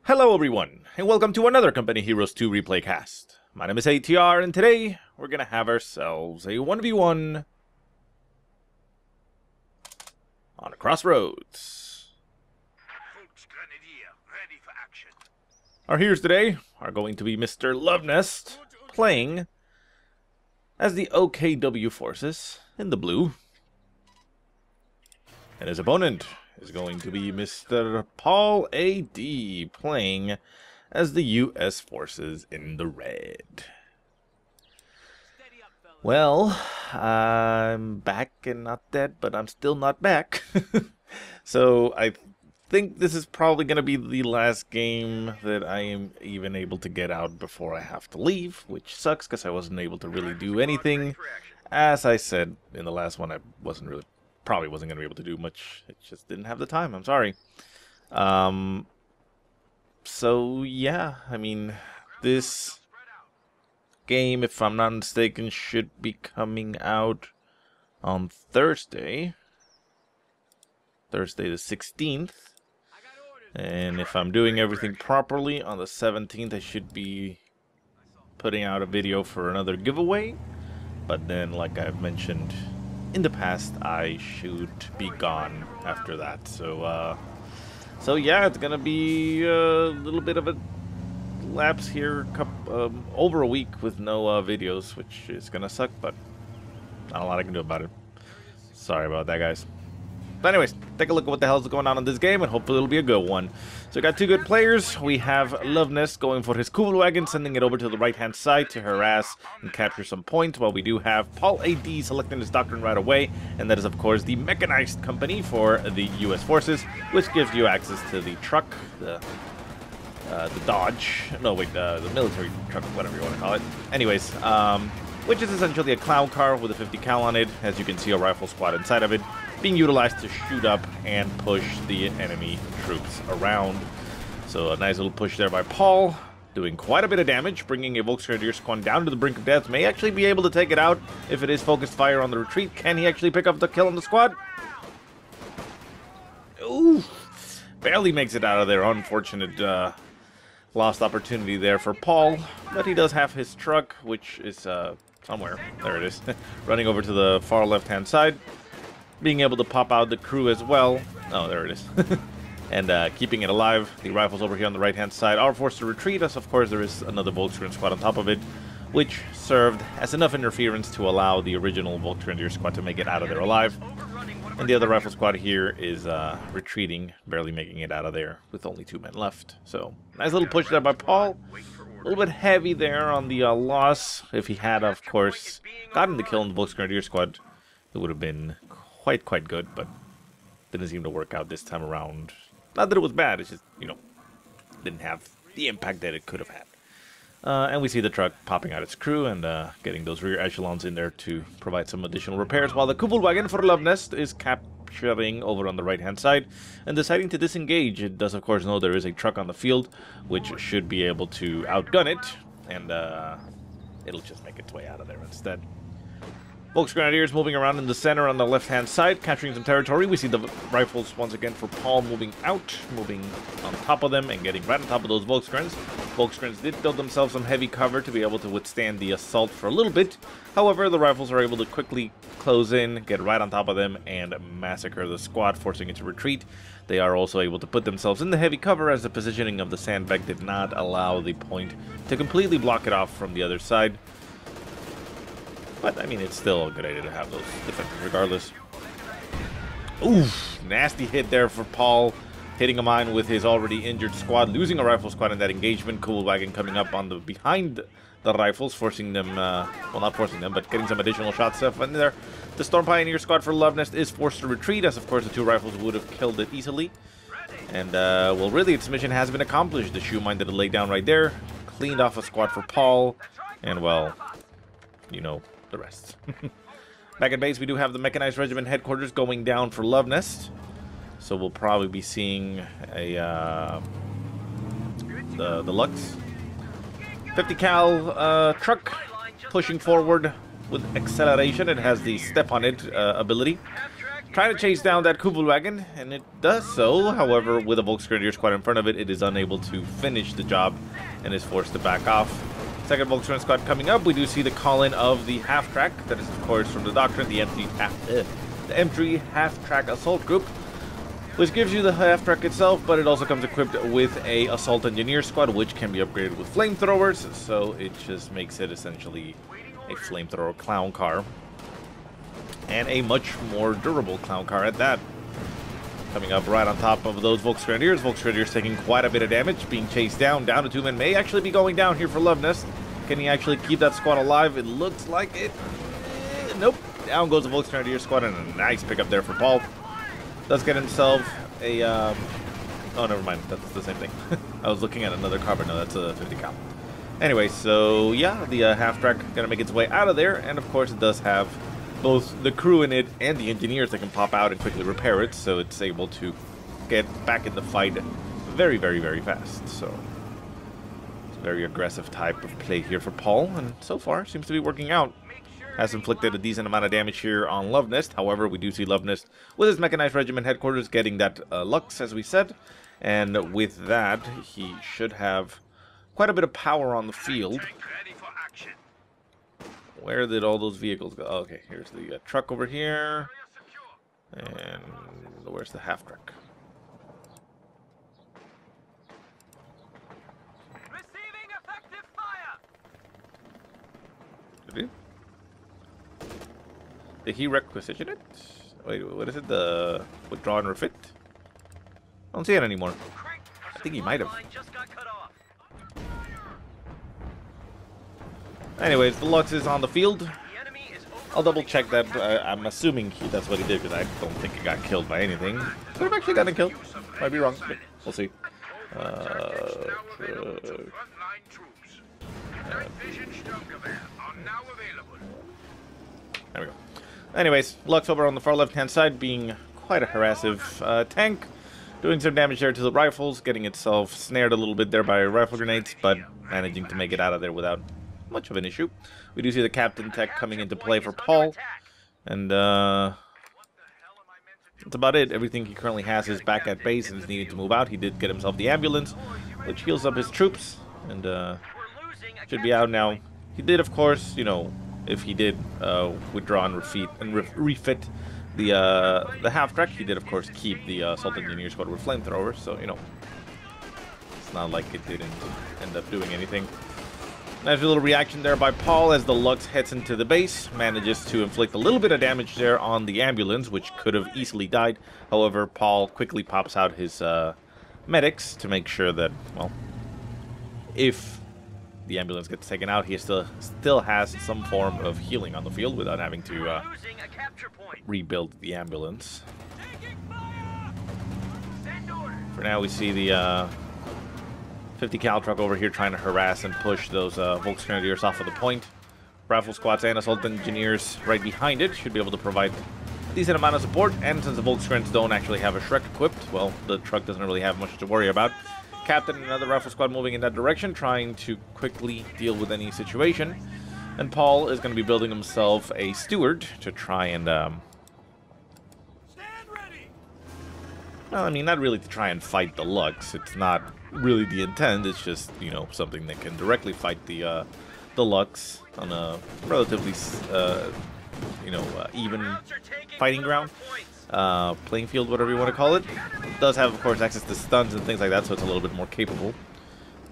Hello everyone, and welcome to another Company Heroes 2 replay cast. My name is ATR, and today we're gonna have ourselves a 1v1 on a Crossroads. Our heroes today are going to be Mr. Luvnest, playing as the OKW forces in the blue. And his opponent is going to be Mr. HOI-PauL.a.D, playing as the US forces in the red. Well, I'm back and not dead, but I'm still not back. So I think this is probably going to be the last game that I am even able to get out before I have to leave, which sucks because I wasn't able to really do anything. As I said in the last one, I probably wasn't going to be able to do much. It just didn't have the time. I'm sorry. So yeah, I mean, this game, if I'm not mistaken, should be coming out on Thursday the 16th. And if I'm doing everything properly, on the 17th I should be putting out a video for another giveaway. But then, like I've mentioned in the past, I should be gone after that. So yeah, it's gonna be a little bit of a lapse here, over a week with no videos, which is gonna suck, but not a lot I can do about it. Sorry about that, guys. But anyways, take a look at what the hell's going on in this game, and hopefully it'll be a good one. So we got two good players. We have Luvnest going for his CoH2, sending it over to the right-hand side to harass and capture some points, while we do have HOI-PauL.a.D selecting his Doctrine right away, and that is, of course, the Mechanized company for the US forces, which gives you access to the truck, the Dodge, no wait, the military truck, whatever you want to call it. Anyways, which is essentially a clown car with a 50 cal on it. As you can see, a rifle squad inside of it, being utilized to shoot up and push the enemy troops around. So a nice little push there by Paul, doing quite a bit of damage, bringing a Volksgrenadier squad down to the brink of death. May actually be able to take it out if it is focused fire on the retreat. Can he actually pick up the kill on the squad? Ooh, barely makes it out of there. Unfortunate lost opportunity there for Paul, but he does have his truck, which is somewhere. There it is. Running over to the far left-hand side, being able to pop out the crew as well. Oh, there it is. And keeping it alive. The rifles over here on the right-hand side are forced to retreat, as of course there is another Volksgrenadier squad on top of it, which served as enough interference to allow the original Volksgrenadier squad to make it out of there alive. And the other rifle squad here is retreating, barely making it out of there with only 2 men left. So, nice little push there by Paul. A little bit heavy there on the loss. If he had, of course, gotten the kill in the Volksgrenadier squad, it would have been quite good, but didn't seem to work out this time around. Not that it was bad, it's just, you know, didn't have the impact that it could have had. And we see the truck popping out its crew and getting those rear echelons in there to provide some additional repairs, while the CoH2 for Luvnest is capturing over on the right-hand side and deciding to disengage. It does, of course, know there is a truck on the field, which should be able to outgun it, and it'll just make its way out of there instead. Volksgrenadiers moving around in the center on the left-hand side, capturing some territory. We see the rifles once again for Paul moving out, moving on top of them and getting right on top of those Volksgrens. Volksgrens did build themselves some heavy cover to be able to withstand the assault for a little bit. However, the rifles are able to quickly close in, get right on top of them, and massacre the squad, forcing it to retreat. They are also able to put themselves in the heavy cover, as the positioning of the sandbag did not allow the point to completely block it off from the other side. But, I mean, it's still a good idea to have those defenses regardless. Oof, nasty hit there for Paul, hitting a mine with his already injured squad, losing a rifle squad in that engagement. CoH2 coming up on the behind the rifles, forcing them, well, not forcing them, but getting some additional shots in there. The Storm Pioneer squad for Luvnest is forced to retreat, as of course the 2 rifles would have killed it easily. And, well, really, its mission has been accomplished. The shoe mine that it laid down right there, cleaned off a squad for Paul, and, well, you know the rest. Back at base, we do have the Mechanized Regiment headquarters going down for Luvnest. So we'll probably be seeing a the Lux 50 cal truck pushing forward with acceleration. It has the step on it ability. trying to chase down that Kubelwagen, and it does so. However, with a Volksgrenadier squad in front of it, it is unable to finish the job and is forced to back off. Second Volksgrenadier squad coming up, we do see the call-in of the half-track. That is, of course, from the Doctrine, the M3 half-track assault group, which gives you the half-track itself, but it also comes equipped with a assault engineer squad, which can be upgraded with flamethrowers, so it just makes it essentially a flamethrower clown car. And a much more durable clown car at that. Coming up right on top of those Volksgrenadiers. Volksgrenadiers taking quite a bit of damage, being chased down to 2 men. May actually be going down here for Luvnest. Can he actually keep that squad alive? It looks like it. Nope. Down goes the Volksgrenadier squad, and a nice pickup there for Paul. Does get himself a... oh, never mind. That's the same thing. I was looking at another car, but no, that's a 50 cal. Anyway, so yeah, the half-track gonna make its way out of there, and of course it does have both the crew in it and the engineers that can pop out and quickly repair it, so it's able to get back in the fight very, very, very fast. So it's a very aggressive type of play here for Paul, and so far seems to be working out. Has inflicted a decent amount of damage here on Luvnest. However, we do see Luvnest with his Mechanized Regiment headquarters getting that Lux, as we said, and with that he should have quite a bit of power on the field. Where did all those vehicles go? Oh, okay, here's the truck over here. And where's the half-truck? Receiving effective fire. Did he requisition it? Wait, what is it? The withdraw and refit? I don't see it anymore. I think he might have. Anyways, the Lux is on the field. I'll double check that. I'm assuming that's what he did, because I don't think he got killed by anything. Could have actually gotten killed. Might be wrong, but we'll see. There we go. Anyways, Lux over on the far left-hand side being quite a harassive tank. Doing some damage there to the rifles, getting itself snared a little bit there by rifle grenades, but managing to make it out of there without much of an issue. We do see the Captain Tech coming into play for Paul, and that's about it. Everything he currently has is back at base and is needing to move out. He did get himself the ambulance, which heals up his troops, and should be out now. He did, of course, you know, if he did withdraw and refit the half-track, he did, of course, keep the assault engineer squad with flamethrowers, so, you know, it's not like it didn't end up doing anything. Nice little reaction there by Paul as the Lux heads into the base, manages to inflict a little bit of damage there on the ambulance, which could have easily died. However, Paul quickly pops out his medics to make sure that, well, if the ambulance gets taken out, he still has some form of healing on the field without having to rebuild the ambulance. For now, we see the 50 cal truck over here trying to harass and push those Volksgrenadiers off of the point. Rifle squads and assault engineers right behind it should be able to provide a decent amount of support, and since the Volksgrens don't actually have a Shrek equipped, well, the truck doesn't really have much to worry about. Captain and another rifle squad moving in that direction, trying to quickly deal with any situation. And Paul is going to be building himself a steward to try and, well, I mean, not really to try and fight the Lux. It's not really the intent. It's just, you know, something that can directly fight the Lux on a relatively, you know, even fighting ground. Playing field, whatever you want to call it. It does have, of course, access to stuns and things like that, so it's a little bit more capable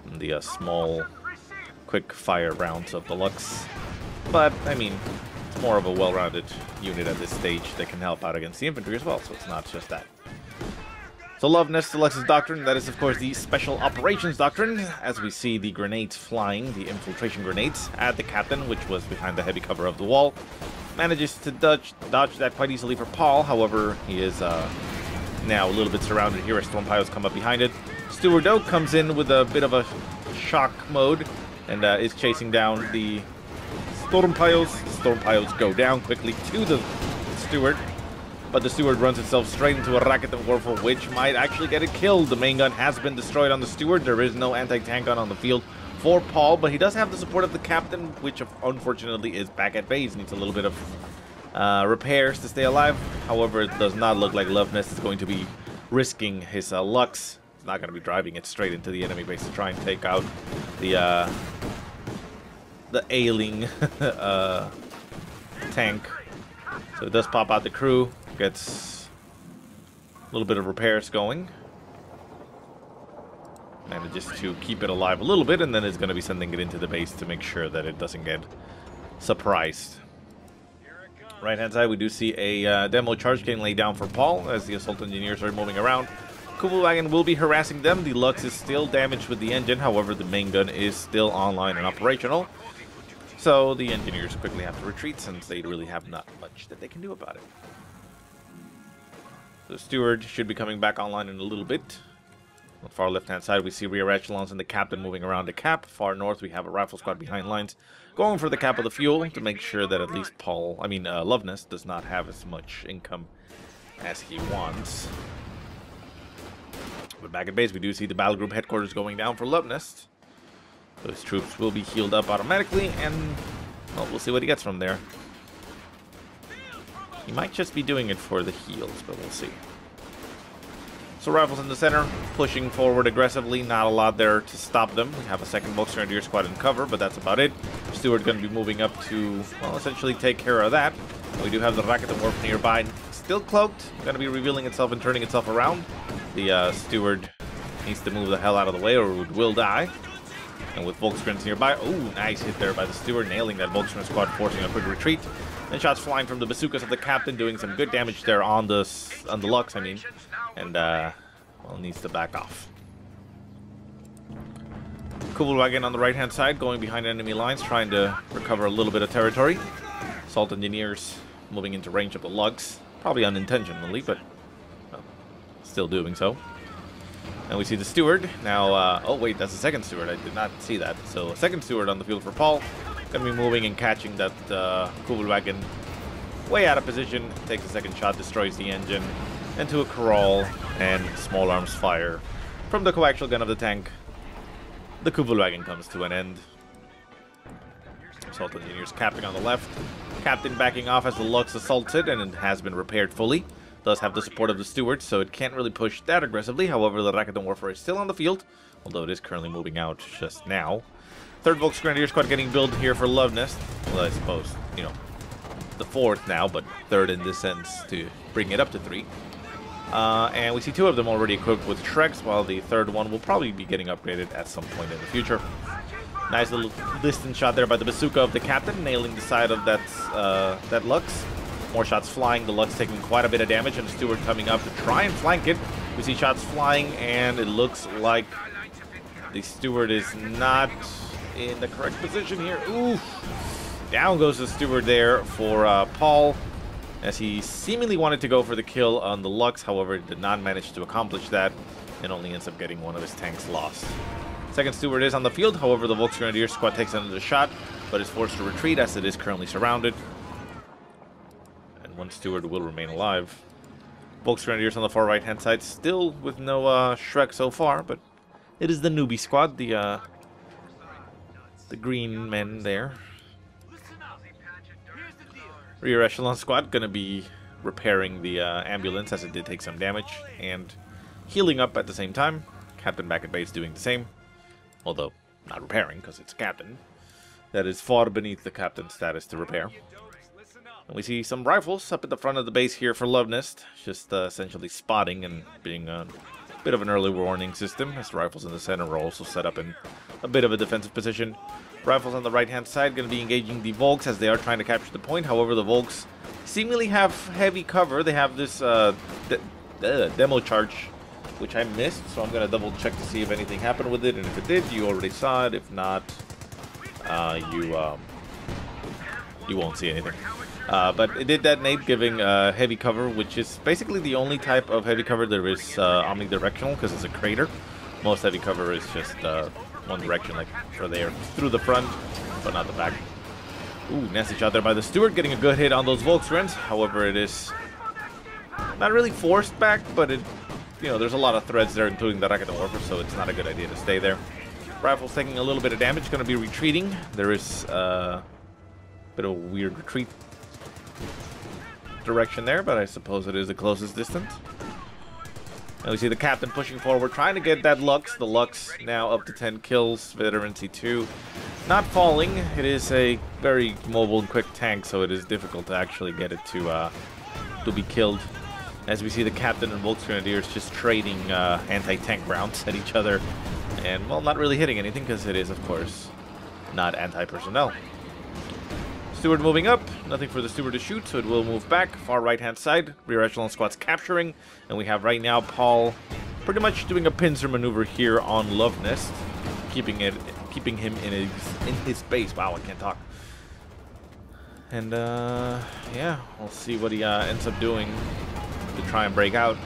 than the small, quick fire rounds of the Lux. But, I mean, it's more of a well-rounded unit at this stage that can help out against the infantry as well, so it's not just that. So Luvnest selects his Doctrine. That is, of course, the Special Operations Doctrine, as we see the grenades flying, the infiltration grenades, at the Captain, which was behind the heavy cover of the wall. Manages to dodge that quite easily for Paul. However, he is now a little bit surrounded here as Storm Piles come up behind it. Steward Oak comes in with a bit of a shock mode and is chasing down the Storm Piles. Storm Piles go down quickly to the Steward, but the Steward runs itself straight into a Racket of Warfare, which might actually get it killed. The main gun has been destroyed on the Steward. There is no anti-tank gun on the field for Paul, but he does have the support of the Captain, which unfortunately is back at base. Needs a little bit of repairs to stay alive. However, it does not look like Luvnest is going to be risking his Lux. He's not going to be driving it straight into the enemy base to try and take out the ailing tank. So it does pop out the crew, gets a little bit of repairs going. Manages to keep it alive a little bit, and then is going to be sending it into the base to make sure that it doesn't get surprised. Right hand side, we do see a demo charge getting laid down for Paul as the assault engineers are moving around. Kubelwagen will be harassing them. The Lux is still damaged with the engine, however the main gun is still online and operational. So the engineers quickly have to retreat since they really have not much that they can do about it. The steward should be coming back online in a little bit. On the far left-hand side, we see rear echelons and the captain moving around the cap. Far north, we have a rifle squad behind lines, going for the cap of the fuel to make sure that at least Luvnest does not have as much income as he wants. But back at base, we do see the battle group headquarters going down for Luvnest. Those troops will be healed up automatically, and well, we'll see what he gets from there. He might just be doing it for the heals, but we'll see. So rifles in the center, pushing forward aggressively. Not a lot there to stop them. We have a second Volksgrenadier squad in cover, but that's about it. Steward going to be moving up to, well, essentially take care of that. We do have the Raketenwerfer nearby, still cloaked. Going to be revealing itself and turning itself around. The Steward needs to move the hell out of the way or it will die. And with Volksgrens nearby, oh, nice hit there by the Steward, nailing that Volksgren squad, forcing a quick retreat. And shots flying from the bazookas of the captain, doing some good damage there on the Lux, I mean. And, well, needs to back off. Kubelwagen on the right-hand side, going behind enemy lines, trying to recover a little bit of territory. Assault engineers moving into range of the Lux. Probably unintentionally, but well, still doing so. And we see the steward. Now, oh wait, that's the second steward. I did not see that. So, a second steward on the field for Paul. Going to be moving and catching that Kubelwagen way out of position. Takes a second shot, destroys the engine. Into a crawl, and small arms fire from the coaxial gun of the tank. The Kubelwagen comes to an end. Assault engineers capping on the left. Captain backing off as the Lux assaulted, and it has been repaired fully. Does have the support of the steward, so it can't really push that aggressively. However, the Raketenwerfer is still on the field, although it is currently moving out just now. Third Volksgrenadier squad getting built here for Luvnest. Well, I suppose, you know, the fourth now, but third in this sense to bring it up to 3. And we see 2 of them already equipped with Shreks, while the third one will probably be getting upgraded at some point in the future. Nice little distance shot there by the bazooka of the captain, nailing the side of that Lux. More shots flying, the Lux taking quite a bit of damage, and the steward coming up to try and flank it. We see shots flying, and it looks like the steward is not in the correct position here. Oof! Down goes the steward there for Paul, as he seemingly wanted to go for the kill on the Lux, however, did not manage to accomplish that, and only ends up getting one of his tanks lost. Second steward is on the field, however, the Volksgrenadier squad takes another shot, but is forced to retreat as it is currently surrounded. And one steward will remain alive. Volksgrenadiers on the far right-hand side, still with no Shrek so far, but it is the newbie squad, the green men there. Rear echelon squad gonna be repairing the ambulance as it did take some damage and healing up at the same time. Captain back at base doing the same, although not repairing because it's captain. That is far beneath the captain's status to repair. And we see some rifles up at the front of the base here for Luvnest, just essentially spotting and being a bit of an early warning system, as rifles in the center are also set up in a bit of a defensive position. Rifles on the right-hand side going to be engaging the Volks as they are trying to capture the point. However, the Volks seemingly have heavy cover. They have this demo charge, which I missed, so I'm going to double-check to see if anything happened with it. And if it did, you already saw it. If not, you won't see anything. But it did detonate, giving heavy cover, which is basically the only type of heavy cover there is omnidirectional, because it's a crater. Most heavy cover is just one direction, like for there, through the front, but not the back. Ooh, nasty shot there by the steward, getting a good hit on those Volksgrens. However, it is not really forced back, but it, you know, there's a lot of threads there, including the Raketenwerfer, so it's not a good idea to stay there. Rifle's taking a little bit of damage, going to be retreating. There is a bit of a weird retreat. direction there, but I suppose it is the closest distance. And we see the captain pushing forward, trying to get that Lux. The Lux now up to 10 kills. Veteran C2 not falling. It is a very mobile and quick tank, so it is difficult to actually get it to be killed. As we see the captain and Volksgrenadiers just trading anti-tank rounds at each other. And, well, not really hitting anything because it is, of course, not anti-personnel. Steward moving up. Nothing for the Steward to shoot, so it will move back. Far right-hand side. Rear echelon squad's capturing. And we have right now Paul pretty much doing a pincer maneuver here on Luvnest. Keeping him in his base. Wow, I can't talk. And, yeah, we'll see what he ends up doing to try and break out.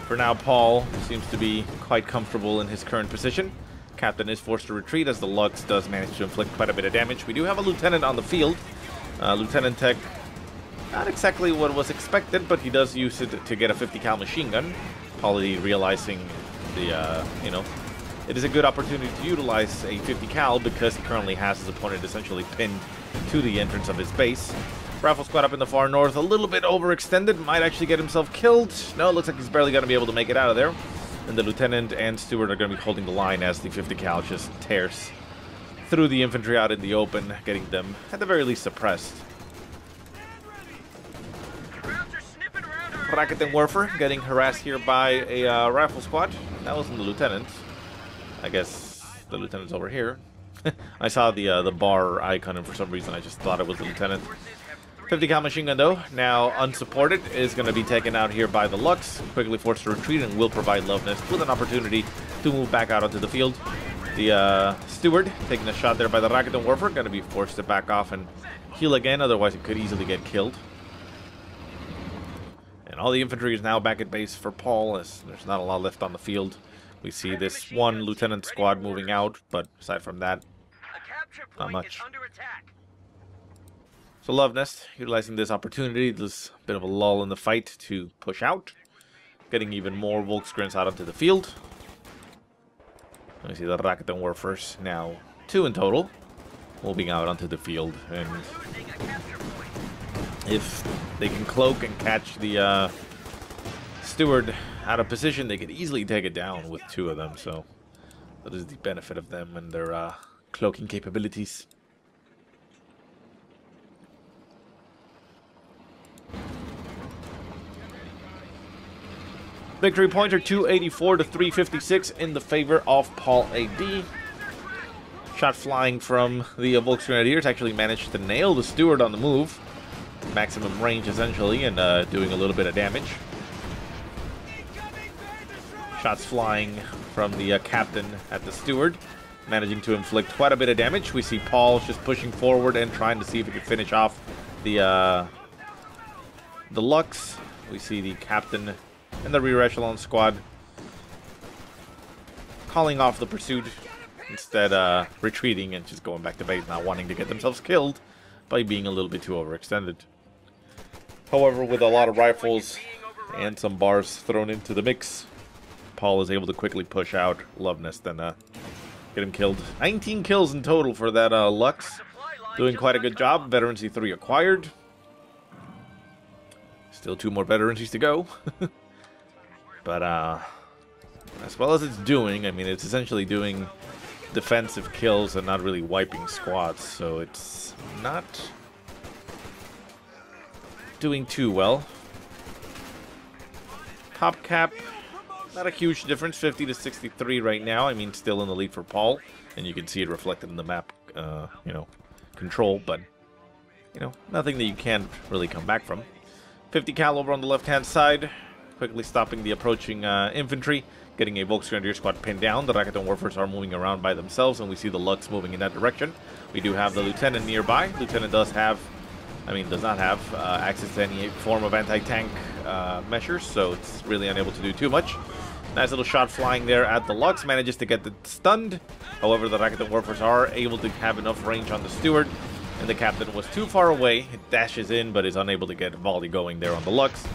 For now, Paul seems to be quite comfortable in his current position. Captain is forced to retreat as the Lux does manage to inflict quite a bit of damage. We do have a lieutenant on the field. Lieutenant Tech, not exactly what was expected, but he does use it to get a 50 cal machine gun. Pauly realizing the, you know, it is a good opportunity to utilize a 50 cal because he currently has his opponent essentially pinned to the entrance of his base. Rifle squad up in the far north, a little bit overextended, might actually get himself killed. No, it looks like he's barely going to be able to make it out of there. And the lieutenant and steward are going to be holding the line as the 50 cal just tears through the infantry out in the open, getting them at the very least suppressed. Rakuten Warfare getting harassed here by a rifle squad. That wasn't the lieutenant. I guess the lieutenant's over here. I saw the bar icon, and for some reason I just thought it was the lieutenant. 50 cal machine gun, though, now unsupported, is going to be taken out here by the Lux. Quickly forced to retreat and will provide Luvnest with an opportunity to move back out onto the field. The Steward taking a shot there by the Rakuten Warfare, going to be forced to back off and heal again, otherwise it could easily get killed. And all the infantry is now back at base for Paul, as there's not a lot left on the field. We see this one lieutenant squad moving out, but aside from that, not much. So Luvnest, utilizing this opportunity, this bit of a lull in the fight to push out. Getting even more Volksgrens out onto the field. We see the Rakuten Warfers, now 2 in total, moving out onto the field. And if they can cloak and catch the Steward out of position, they could easily take it down with 2 of them. So that is the benefit of them and their cloaking capabilities. Victory points are 284 to 356 in the favor of PauL.A.D. Shot flying from the Volksgrenadiers actually managed to nail the Steward on the move. Maximum range, essentially, and doing a little bit of damage. Shots flying from the captain at the Steward, managing to inflict quite a bit of damage. We see Paul just pushing forward and trying to see if he can finish off the Lux. We see the captain and the rear echelon squad calling off the pursuit, instead retreating and just going back to base, not wanting to get themselves killed by being a little bit too overextended. However, with a lot of rifles and some bars thrown into the mix, Paul is able to quickly push out Luvnest and get him killed. 19 kills in total for that Lux. Doing quite a good job. Veteran C3 acquired. Still 2 more veterans to go. But as well as it's doing, I mean, it's essentially doing defensive kills and not really wiping squads, so it's not doing too well. Top cap, not a huge difference, 50 to 63 right now. I mean, still in the lead for Paul, and you can see it reflected in the map, you know, control, but, you know, nothing that you can't really come back from. 50 cal over on the left-hand side. Quickly stopping the approaching infantry, getting a Volksgrenadier squad pinned down. The Rakuten Warfers are moving around by themselves, and we see the Lux moving in that direction. We do have the Lieutenant nearby. Lieutenant does have, I mean, does not have access to any form of anti-tank measures, so it's really unable to do too much. Nice little shot flying there at the Lux, manages to get it stunned. However, the Rakuten Warfers are able to have enough range on the Steward, and the captain was too far away. It dashes in, but is unable to get a volley going there on the Lux.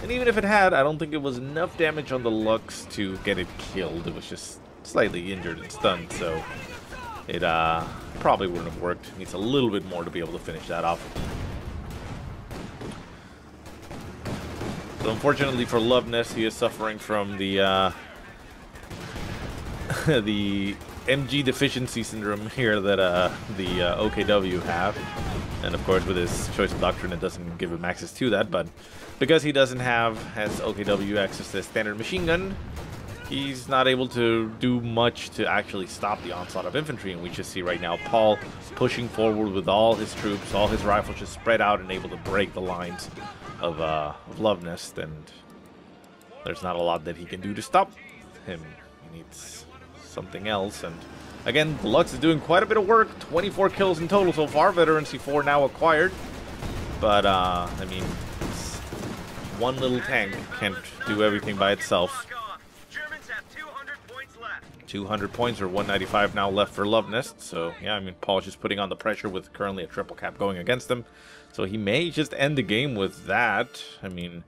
And even if it had, I don't think it was enough damage on the Lux to get it killed. It was just slightly injured and stunned, so it probably wouldn't have worked. It needs a little bit more to be able to finish that off. So unfortunately for Luvnest, he is suffering from the the MG deficiency syndrome here that the OKW have. And of course with his choice of doctrine it doesn't give him access to that, but because he doesn't have, as OKW, access to standard machine gun, he's not able to do much to actually stop the onslaught of infantry. And we just see right now Paul pushing forward with all his troops, all his rifles just spread out and able to break the lines of Luvnest, and there's not a lot that he can do to stop him. He needs something else. And again, the Lux is doing quite a bit of work. 24 kills in total so far. Veteran C4 now acquired. But, I mean, one little tank can't do everything by itself. 200 points or 195 now left for Luvnest. So, yeah, I mean, Paul's just putting on the pressure with currently a triple cap going against him. So he may just end the game with that. I mean,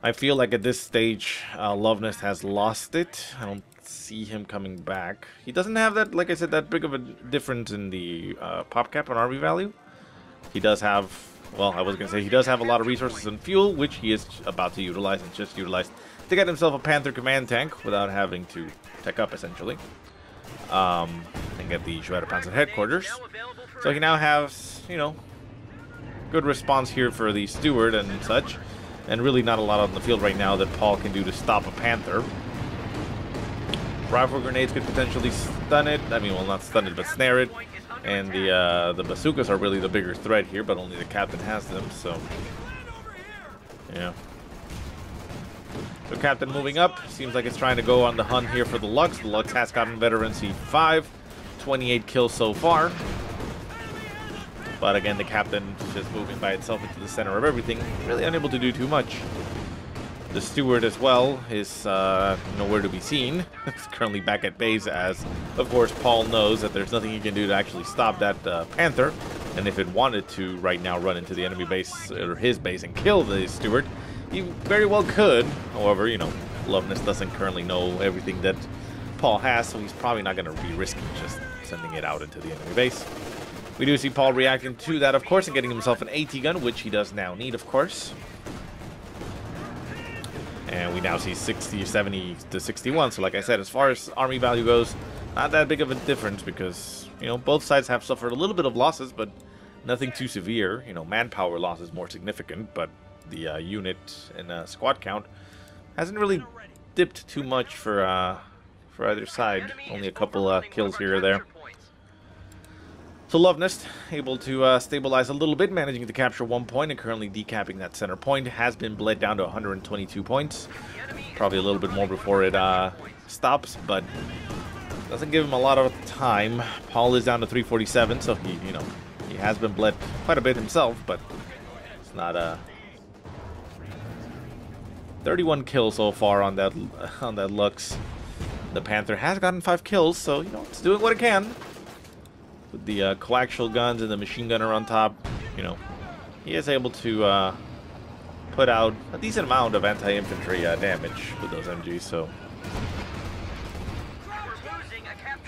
I feel like at this stage, Luvnest has lost it. I don't see him coming back. He doesn't have that, like I said, that big of a difference in the pop cap and army value. He does have, well, I was going to say, he does have a lot of resources and fuel, which he is about to utilize and just utilized to get himself a Panther command tank without having to tech up, essentially. And get the Schwerpanzer headquarters. So he now has, you know, good response here for the Steward and such. And really not a lot on the field right now that Paul can do to stop a Panther. Rifle grenades could potentially stun it. I mean, well, not stun it, but snare it. And the bazookas are really the bigger threat here, but only the captain has them, so... yeah. So Captain moving up. Seems like it's trying to go on the hunt here for the Lux. The Lux has gotten veteran C5. 28 kills so far. But again, the Captain just moving by itself into the center of everything. Really unable to do too much. The Steward as well is nowhere to be seen. He's currently back at base as, of course, Paul knows that there's nothing he can do to actually stop that Panther. And if it wanted to right now run into the enemy base, or his base, and kill the Steward, he very well could. However, you know, Luvnest doesn't currently know everything that Paul has, so he's probably not going to be risking just sending it out into the enemy base. We do see Paul reacting to that, of course, and getting himself an AT gun, which he does now need, of course. And we now see 60, 70 to 61. So like I said, as far as army value goes, not that big of a difference because, you know, both sides have suffered a little bit of losses, but nothing too severe. You know, manpower loss is more significant, but the unit and squad count hasn't really dipped too much for either side. Only a couple kills here or there. So Luvnest able to stabilize a little bit, managing to capture 1 point and currently decapping that center point. Has been bled down to 122 points. Probably a little bit more before it stops, but doesn't give him a lot of time. Paul is down to 347, so he, you know, he has been bled quite a bit himself, but it's not 31 kills so far on that Lux. The Panther has gotten 5 kills, so you know it's doing what it can. With the coaxial guns and the machine gunner on top, you know, he is able to put out a decent amount of anti-infantry damage with those MGs, so.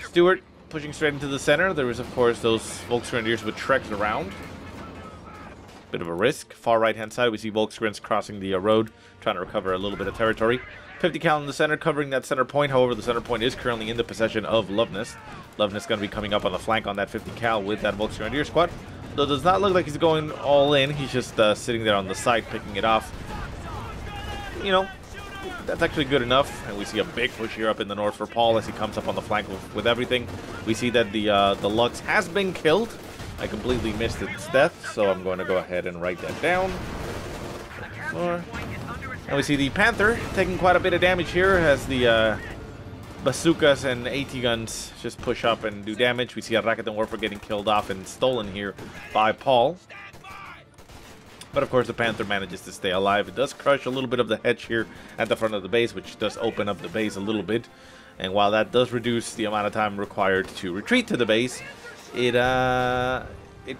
Stewart pushing straight into the center. There is, of course, those Volksgrenadiers with Treks around. Bit of a risk. Far right-hand side, we see Volksgrens crossing the road, trying to recover a little bit of territory. 50 cal in the center, covering that center point. However, the center point is currently in the possession of Luvnest. Luvnest going to be coming up on the flank on that 50 cal with that Volksgrenadier squad. Though it does not look like he's going all in. He's just sitting there on the side, picking it off. You know, that's actually good enough. And we see a big push here up in the north for Paul as he comes up on the flank with everything. We see that the Lux has been killed. I completely missed its death, so I'm going to go ahead and write that down. And we see the Panther taking quite a bit of damage here as the bazookas and AT guns just push up and do damage. We see a Rakuten Warfare getting killed off and stolen here by Paul. But of course the Panther manages to stay alive. It does crush a little bit of the hedge here at the front of the base, which does open up the base a little bit. And while that does reduce the amount of time required to retreat to the base, it's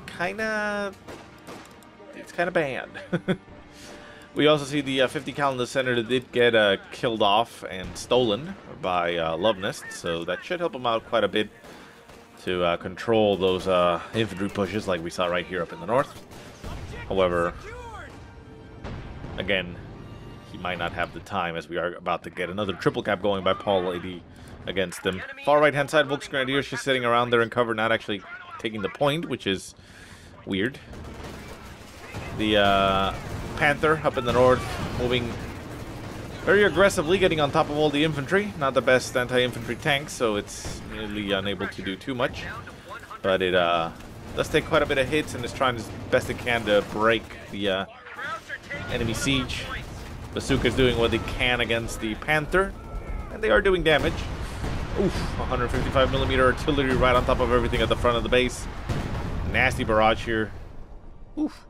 kind of bad. We also see the 50 cal in the center that did get killed off and stolen by Luvnest, so that should help him out quite a bit to control those infantry pushes like we saw right here up in the north. However, again, he might not have the time, as we are about to get another triple cap going by PauL.a.D. against them. Far right-hand side, Volksgrenadiers just sitting around there in cover, not actually taking the point, which is weird. The Panther up in the north, moving very aggressively, getting on top of all the infantry. Not the best anti-infantry tank, so it's nearly unable to do too much. But it does take quite a bit of hits and is trying as best it can to break the enemy siege. Bazooka's doing what they can against the Panther, and they are doing damage. Oof, 155mm artillery right on top of everything at the front of the base. Nasty barrage here. Oof.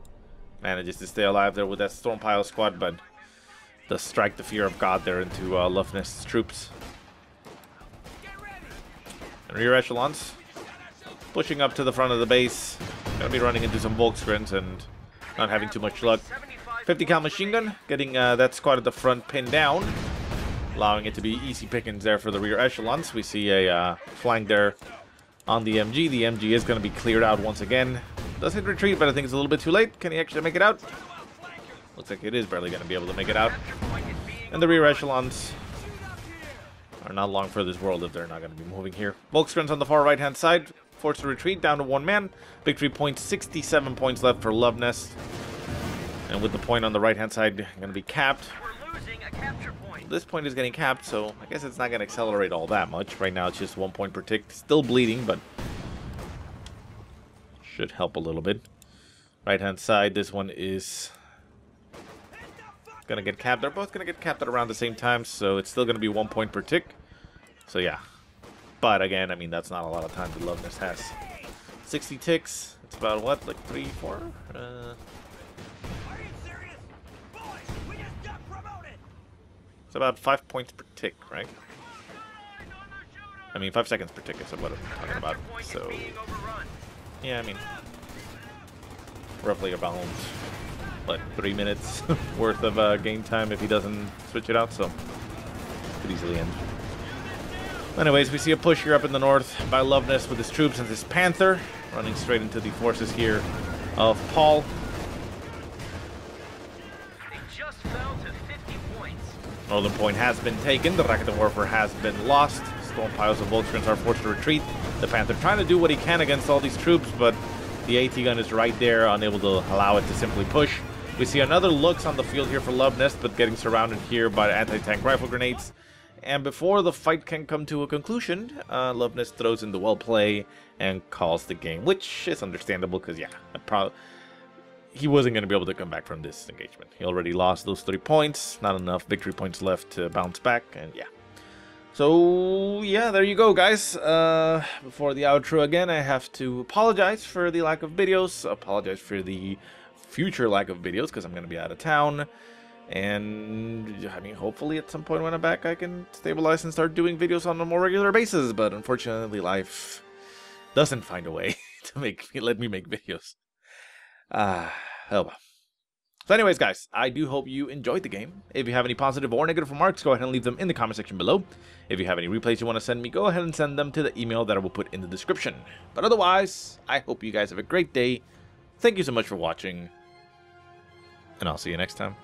Manages to stay alive there with that storm pile squad, but does strike the fear of God there into Luvnest's troops. And rear echelons pushing up to the front of the base. Gonna be running into some Volksgrens and not having too much luck. 50 cal machine gun, getting that squad at the front pinned down, allowing it to be easy pickings there for the rear echelons. We see a flank there on the MG. The MG is going to be cleared out once again. Does hit retreat, but I think it's a little bit too late. Can he actually make it out? Looks like it is barely going to be able to make it out. And the rear echelons are not long for this world if they're not going to be moving here. Volksgrens on the far right-hand side, forced to retreat down to 1 man. Victory point, 67 points left for Luvnest. And with the point on the right-hand side going to be capped. We're losing a capture point. This point is getting capped, so I guess it's not going to accelerate all that much. Right now it's just 1 point per tick. Still bleeding, but should help a little bit. Right-hand side, this one is going to get capped. They're both going to get capped at around the same time, so it's still going to be 1 point per tick. So yeah. But again, I mean, that's not a lot of time that Luvnest has. 60 ticks. It's about what, like 3, 4? It's about 5 points per tick, right? I mean, 5 seconds per tick is what I'm talking about. So, yeah, I mean, roughly about, what, 3 minutes worth of game time if he doesn't switch it out, so could easily end. Anyways, we see a push here up in the north by Luvnest with his troops and his Panther running straight into the forces here of Paul. They just fell to 50 points. Northern point has been taken. The Rakuten Warfare has been lost. Storm piles of Volksgrens are forced to retreat. The Panther trying to do what he can against all these troops, but the AT gun is right there, unable to allow it to simply push. We see another Lux on the field here for Luvnest, but getting surrounded here by anti-tank rifle grenades. And before the fight can come to a conclusion, Luvnest throws in the well play and calls the game, which is understandable because, yeah, he wasn't going to be able to come back from this engagement. He already lost those 3 points, not enough victory points left to bounce back, and yeah. So, yeah, there you go, guys. Before the outro again, I have to apologize for the lack of videos, apologize for the future lack of videos because I'm going to be out of town. And, I mean, hopefully at some point when I'm back, I can stabilize and start doing videos on a more regular basis. But unfortunately, life doesn't find a way to let me make videos. Oh well. So anyways, guys, I do hope you enjoyed the game. If you have any positive or negative remarks, go ahead and leave them in the comment section below. If you have any replays you want to send me, go ahead and send them to the email that I will put in the description. But otherwise, I hope you guys have a great day. Thank you so much for watching, and I'll see you next time.